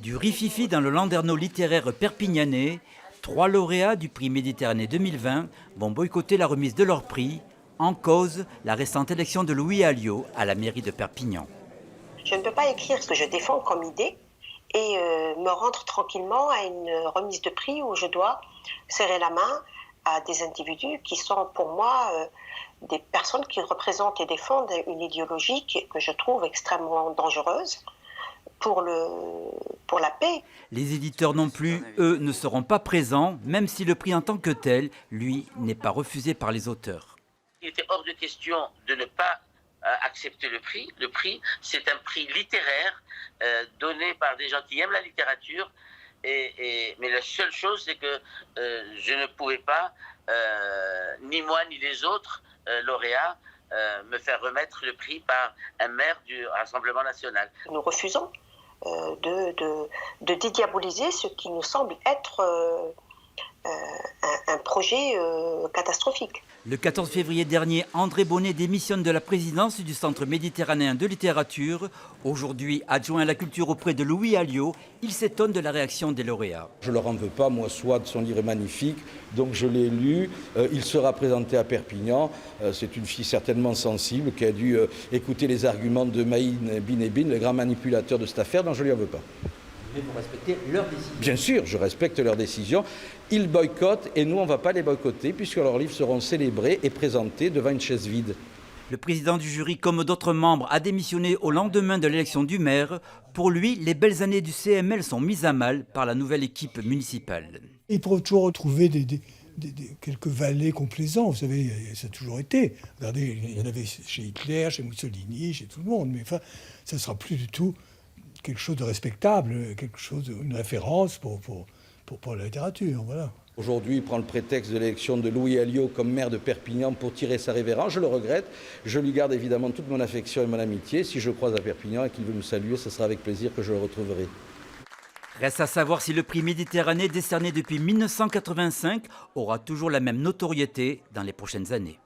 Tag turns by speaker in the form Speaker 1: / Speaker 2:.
Speaker 1: Du rififi dans le landerneau littéraire perpignanais, 3 lauréats du prix Méditerranée 2020 vont boycotter la remise de leur prix, en cause la récente élection de Louis Alliot à la mairie de Perpignan.
Speaker 2: Je ne peux pas écrire ce que je défends comme idée et me rendre tranquillement à une remise de prix où je dois serrer la main à des individus qui sont pour moi des personnes qui représentent et défendent une idéologie que je trouve extrêmement dangereuse pour la paix.
Speaker 1: Les éditeurs non plus, eux, ne seront pas présents, même si le prix en tant que tel, lui, n'est pas refusé par les auteurs.
Speaker 3: Il était hors de question de ne pas accepter le prix. Le prix, c'est un prix littéraire donné par des gens qui aiment la littérature. Mais la seule chose, c'est que je ne pouvais pas, ni moi ni les autres lauréats, me faire remettre le prix par un maire du Rassemblement national.
Speaker 2: Nous refusons de dédiaboliser ce qui nous semble être un projet catastrophique.
Speaker 1: Le 14 février dernier, André Bonnet démissionne de la présidence du Centre méditerranéen de littérature. Aujourd'hui, adjoint à la culture auprès de Louis Alliot, il s'étonne de la réaction des lauréats.
Speaker 4: Je ne leur en veux pas, moi, soit son livre est magnifique, donc je l'ai lu. Il sera présenté à Perpignan. C'est une fille certainement sensible qui a dû écouter les arguments de Maïn Binebine, le grand manipulateur de cette affaire, donc je ne lui en veux pas.
Speaker 1: Mais vous respectez leur décision.
Speaker 4: Bien sûr, je respecte leurs décisions. Ils boycottent et nous, on ne va pas les boycotter puisque leurs livres seront célébrés et présentés devant une chaise vide.
Speaker 1: Le président du jury, comme d'autres membres, a démissionné au lendemain de l'élection du maire. Pour lui, les belles années du CML sont mises à mal par la nouvelle équipe municipale.
Speaker 5: Ils pourront toujours retrouver quelques valets complaisants, vous savez, ça a toujours été. Regardez, il y en avait chez Hitler, chez Mussolini, chez tout le monde, mais enfin, ça ne sera plus du tout quelque chose de respectable, quelque chose, une référence pour la littérature, voilà.
Speaker 4: Aujourd'hui, il prend le prétexte de l'élection de Louis Alliot comme maire de Perpignan pour tirer sa révérence. Je le regrette. Je lui garde évidemment toute mon affection et mon amitié. Si je le croise à Perpignan et qu'il veut me saluer, ce sera avec plaisir que je le retrouverai.
Speaker 1: Reste à savoir si le prix Méditerranée décerné depuis 1985 aura toujours la même notoriété dans les prochaines années.